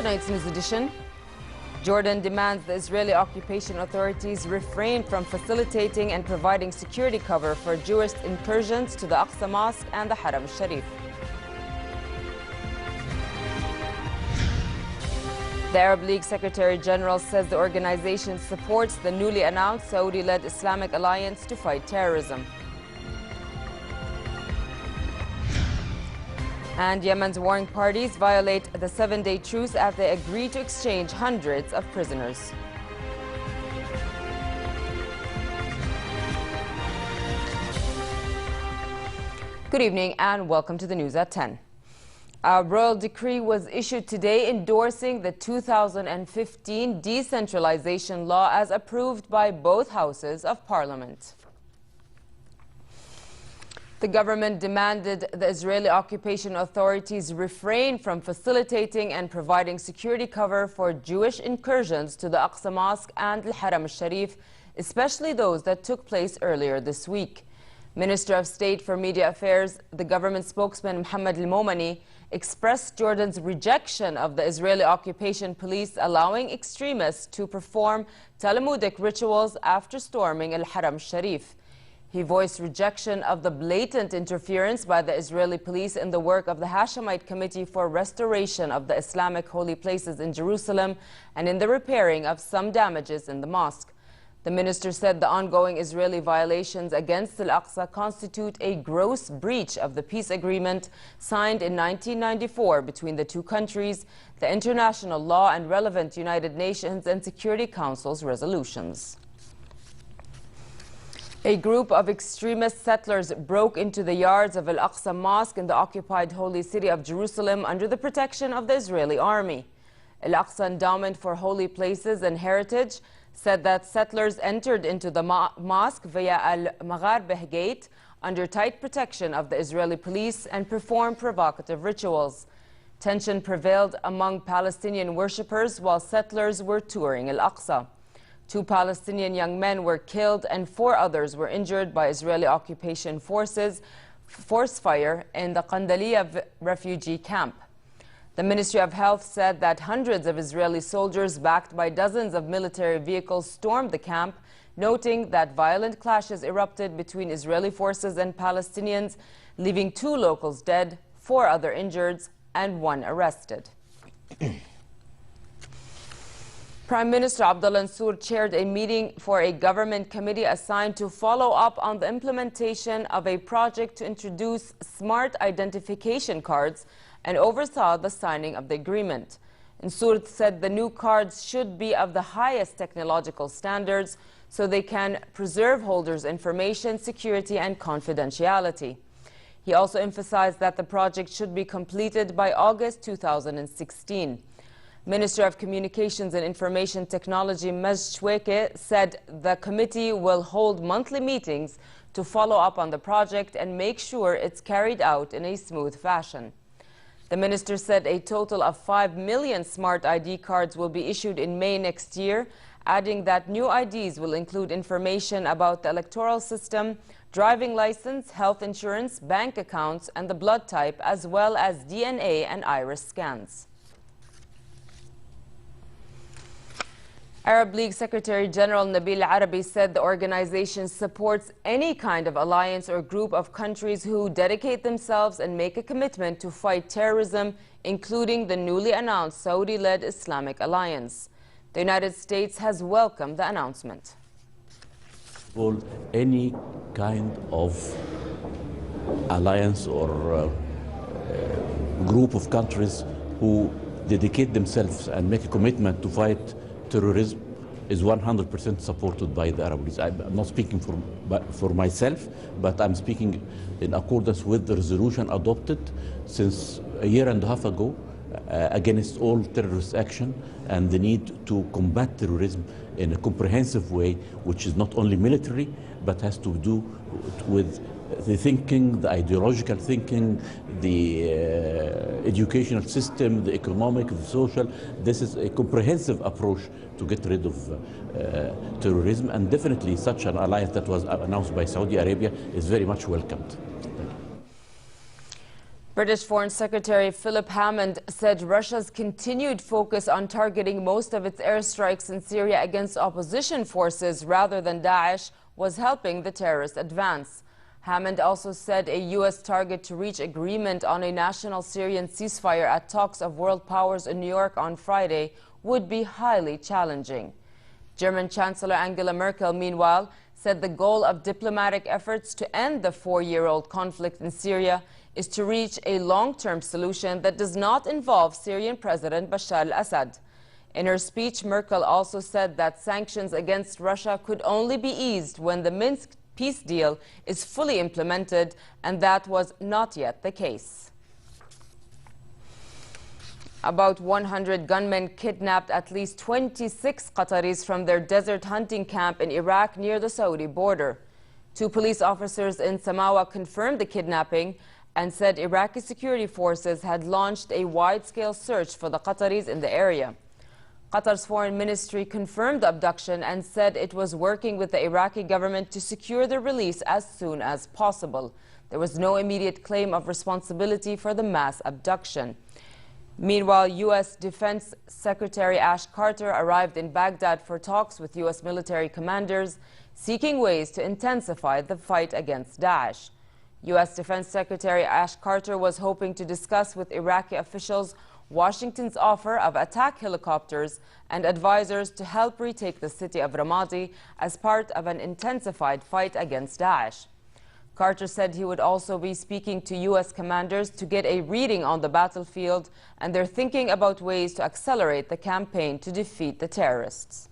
tonight's news edition. Jordan demands the Israeli occupation authorities refrain from facilitating and providing security cover for Jewish incursions to the Aqsa Mosque and the Haram al-Sharif. The Arab League Secretary General says the organization supports the newly announced Saudi-led Islamic alliance to fight terrorism. And Yemen's warring parties violate the 7-day truce as they agree to exchange hundreds of prisoners. Good evening and welcome to the news at 10. A royal decree was issued today endorsing the 2015 decentralization law as approved by both houses of parliament. The government demanded the Israeli occupation authorities refrain from facilitating and providing security cover for Jewish incursions to the Aqsa Mosque and the Haram al-Sharif, especially those that took place earlier this week. Minister of State for Media Affairs, the government spokesman Mohammed al-Momani, expressed Jordan's rejection of the Israeli occupation police allowing extremists to perform Talmudic rituals after storming al-Haram al-Sharif. He voiced rejection of the blatant interference by the Israeli police in the work of the Hashemite Committee for Restoration of the Islamic Holy Places in Jerusalem and in the repairing of some damages in the mosque. The minister said the ongoing Israeli violations against Al-Aqsa constitute a gross breach of the peace agreement signed in 1994 between the two countries, the international law and relevant United Nations and Security Council's resolutions. A group of extremist settlers broke into the yards of Al-Aqsa Mosque in the occupied holy city of Jerusalem under the protection of the Israeli army. Al-Aqsa Endowment for Holy Places and Heritage said that settlers entered into the mosque via Al-Magharbeh Gate under tight protection of the Israeli police and performed provocative rituals. Tension prevailed among Palestinian worshippers while settlers were touring Al-Aqsa. 2 Palestinian young men were killed and 4 others were injured by Israeli occupation forces force fire in the Qandaliya refugee camp. The Ministry of Health said that hundreds of Israeli soldiers backed by dozens of military vehicles stormed the camp, noting that violent clashes erupted between Israeli forces and Palestinians, leaving 2 locals dead, 4 other injured, and 1 arrested. Prime Minister Abdullah Mansour chaired a meeting for a government committee assigned to follow up on the implementation of a project to introduce smart identification cards and oversaw the signing of the agreement. Mansour said the new cards should be of the highest technological standards so they can preserve holders' information, security and confidentiality. He also emphasized that the project should be completed by August 2016. Minister of Communications and Information Technology Majd Shweke said the committee will hold monthly meetings to follow up on the project and make sure it's carried out in a smooth fashion. The minister said a total of 5 million smart ID cards will be issued in May next year, adding that new IDs will include information about the electoral system, driving license, health insurance, bank accounts, and the blood type, as well as DNA and iris scans. Arab League Secretary General Nabil Arabi said the organization supports any kind of alliance or group of countries who dedicate themselves and make a commitment to fight terrorism, including the newly announced Saudi-led Islamic alliance. The United States has welcomed the announcement. Well, any kind of alliance or group of countries who dedicate themselves and make a commitment to fight terrorism is 100% supported by the Arab League. I'm not speaking for myself, but I'm speaking in accordance with the resolution adopted since a year and a half ago against all terrorist action and the need to combat terrorism in a comprehensive way, which is not only military, but has to do with the thinking, the ideological thinking, the educational system, the economic, the social. This is a comprehensive approach to get rid of terrorism, and definitely such an alliance that was announced by Saudi Arabia is very much welcomed. British Foreign Secretary Philip Hammond said Russia's continued focus on targeting most of its airstrikes in Syria against opposition forces rather than Daesh was helping the terrorist advance. Hammond also said a U.S. target to reach agreement on a national Syrian ceasefire at talks of world powers in New York on Friday would be highly challenging. German Chancellor Angela Merkel, meanwhile, said the goal of diplomatic efforts to end the 4-year-old conflict in Syria is to reach a long-term solution that does not involve Syrian President Bashar al-Assad. In her speech, Merkel also said that sanctions against Russia could only be eased when the Minsk peace deal is fully implemented, and that was not yet the case. About 100 gunmen kidnapped at least 26 Qataris from their desert hunting camp in Iraq near the Saudi border. 2 police officers in Samawa confirmed the kidnapping and said Iraqi security forces had launched a wide-scale search for the Qataris in the area. Qatar's foreign ministry confirmed the abduction and said it was working with the Iraqi government to secure their release as soon as possible. There was no immediate claim of responsibility for the mass abduction. Meanwhile, U.S. Defense Secretary Ash Carter arrived in Baghdad for talks with U.S. military commanders, seeking ways to intensify the fight against Daesh. U.S. Defense Secretary Ash Carter was hoping to discuss with Iraqi officials Washington's offer of attack helicopters and advisors to help retake the city of Ramadi as part of an intensified fight against Daesh. Carter said he would also be speaking to U.S. commanders to get a reading on the battlefield, and they're thinking about ways to accelerate the campaign to defeat the terrorists.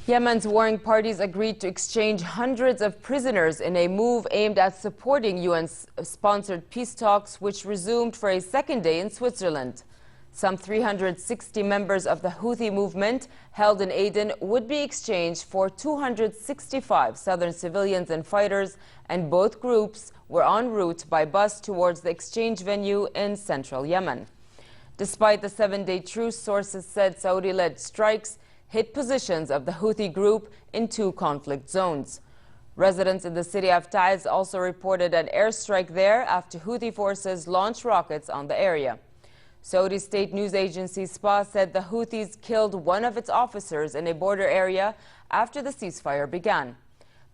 Yemen's warring parties agreed to exchange hundreds of prisoners in a move aimed at supporting UN-sponsored peace talks, which resumed for a second day in Switzerland. Some 360 members of the Houthi movement held in Aden would be exchanged for 265 southern civilians and fighters, and both groups were en route by bus towards the exchange venue in central Yemen. Despite the 7-day truce, sources said Saudi-led strikes hit positions of the Houthi group in 2 conflict zones. Residents in the city of Taiz also reported an airstrike there after Houthi forces launched rockets on the area. Saudi state news agency SPA said the Houthis killed one of its officers in a border area after the ceasefire began.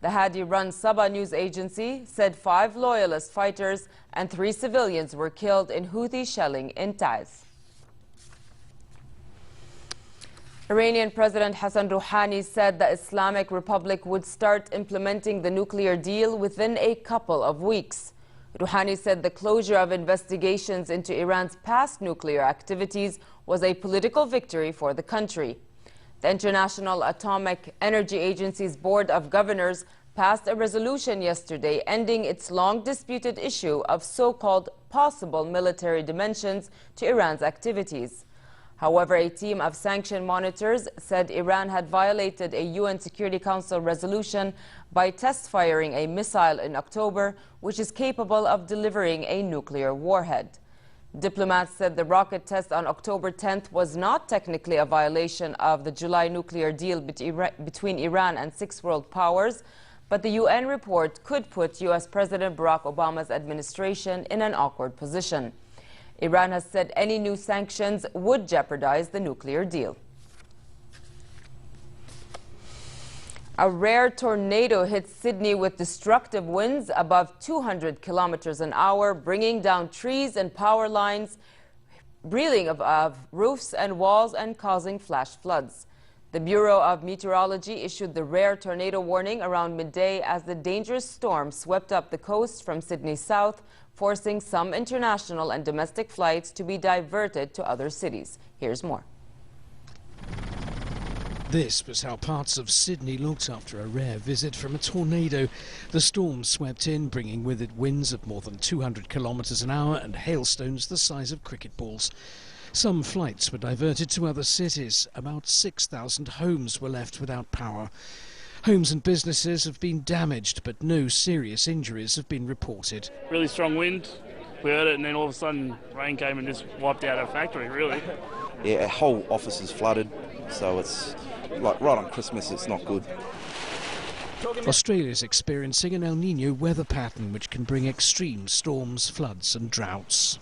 The Hadi-run Sabah news agency said 5 loyalist fighters and 3 civilians were killed in Houthi shelling in Taiz. Iranian President Hassan Rouhani said the Islamic Republic would start implementing the nuclear deal within a couple of weeks. Rouhani said the closure of investigations into Iran's past nuclear activities was a political victory for the country. The International Atomic Energy Agency's Board of Governors passed a resolution yesterday ending its long-disputed issue of so-called possible military dimensions to Iran's activities. However, a team of sanction monitors said Iran had violated a UN Security Council resolution by test-firing a missile in October, which is capable of delivering a nuclear warhead. Diplomats said the rocket test on October 10th was not technically a violation of the July nuclear deal between Iran and 6 world powers, but the UN report could put U.S. President Barack Obama's administration in an awkward position. Iran has said any new sanctions would jeopardize the nuclear deal. A rare tornado hit Sydney with destructive winds above 200 kilometers an hour, bringing down trees and power lines, reeling of roofs and walls, and causing flash floods. The Bureau of Meteorology issued the rare tornado warning around midday as the dangerous storm swept up the coast from Sydney south, forcing some international and domestic flights to be diverted to other cities. Here's more. This was how parts of Sydney looked after a rare visit from a tornado. The storm swept in, bringing with it winds of more than 200 kilometres an hour and hailstones the size of cricket balls. Some flights were diverted to other cities. About 6,000 homes were left without power. Homes and businesses have been damaged, but no serious injuries have been reported. Really strong wind, we heard it, and then all of a sudden rain came and just wiped out our factory, really. Yeah, our whole office is flooded, so it's like right on Christmas, it's not good. Australia is experiencing an El Niño weather pattern which can bring extreme storms, floods and droughts.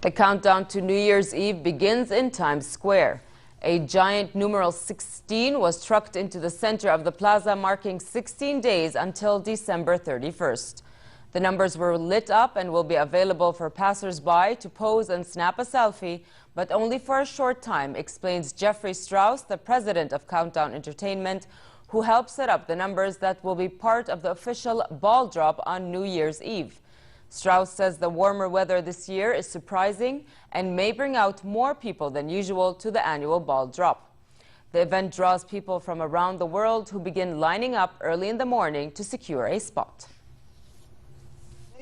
The countdown to New Year's Eve begins in Times Square. A giant numeral 16 was trucked into the center of the plaza, marking 16 days until December 31st. The numbers were lit up and will be available for passers-by to pose and snap a selfie, but only for a short time, explains Jeffrey Strauss, the president of Countdown Entertainment, who helped set up the numbers that will be part of the official ball drop on New Year's Eve. Strauss says the warmer weather this year is surprising and may bring out more people than usual to the annual ball drop. The event draws people from around the world who begin lining up early in the morning to secure a spot.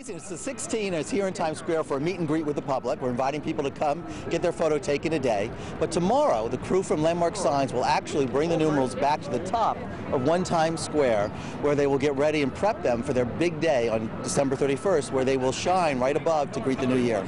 It's the 16. It's here in Times Square for a meet and greet with the public. We're inviting people to come get their photo taken today. But tomorrow, the crew from Landmark Signs will actually bring the numerals back to the top of One Times Square, where they will get ready and prep them for their big day on December 31st, where they will shine right above to greet the new year.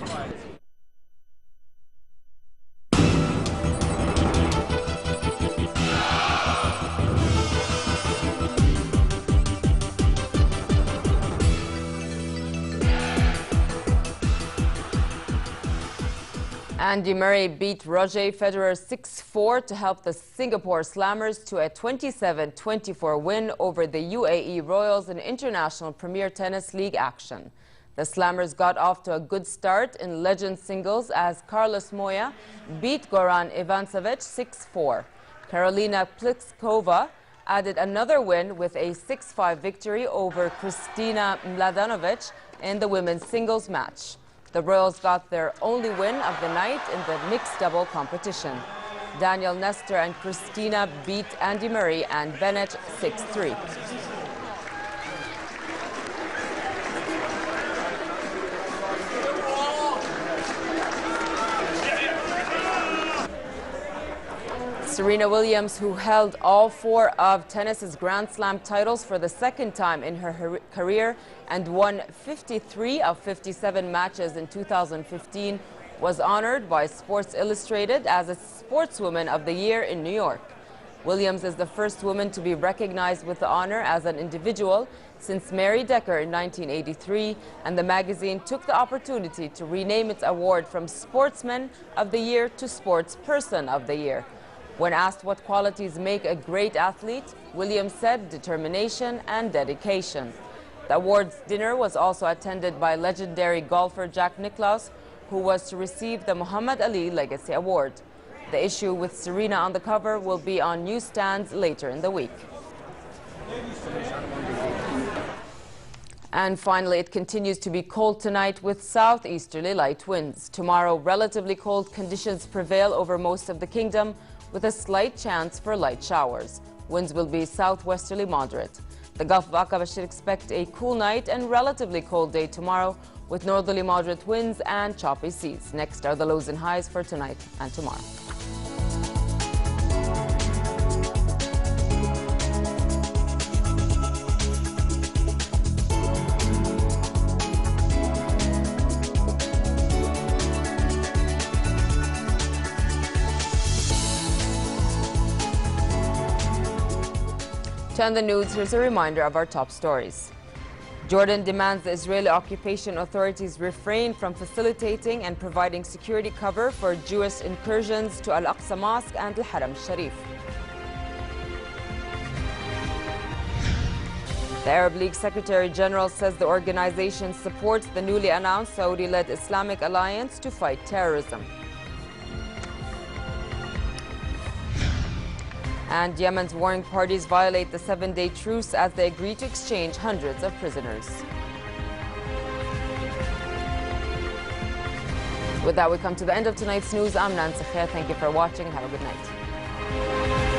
Andy Murray beat Roger Federer 6-4 to help the Singapore Slammers to a 27-24 win over the UAE Royals in International Premier Tennis League action. The Slammers got off to a good start in legend singles as Carlos Moya beat Goran Ivanisevic 6-4. Karolina Pliskova added another win with a 6-5 victory over Kristina Mladenovic in the women's singles match. The Royals got their only win of the night in the mixed double competition. Daniel Nestor and Christina beat Andy Murray and Bennett 6-3. Serena Williams, who held all 4 of tennis's Grand Slam titles for the second time in her career and won 53 of 57 matches in 2015, was honored by Sports Illustrated as a Sportswoman of the Year in New York. Williams is the first woman to be recognized with the honor as an individual since Mary Decker in 1983, and the magazine took the opportunity to rename its award from Sportsman of the Year to Sportsperson of the Year. When asked what qualities make a great athlete, Williams said determination and dedication. The awards dinner was also attended by legendary golfer Jack Nicklaus, who was to receive the Muhammad Ali Legacy Award. The issue with Serena on the cover will be on newsstands later in the week. And finally, it continues to be cold tonight with southeasterly light winds. Tomorrow, relatively cold conditions prevail over most of the kingdom, with a slight chance for light showers. Winds will be southwesterly moderate. The Gulf of Aqaba should expect a cool night and relatively cold day tomorrow, with northerly moderate winds and choppy seas. Next are the lows and highs for tonight and tomorrow. To end the news, here's a reminder of our top stories. Jordan demands the Israeli occupation authorities refrain from facilitating and providing security cover for Jewish incursions to Al-Aqsa Mosque and Al-Haram Sharif. The Arab League Secretary General says the organization supports the newly announced Saudi-led Islamic Alliance to fight terrorism. And Yemen's warring parties violate the 7-day truce as they agree to exchange hundreds of prisoners. With that, we come to the end of tonight's news. I'm Nancy Khair. Thank you for watching and have a good night.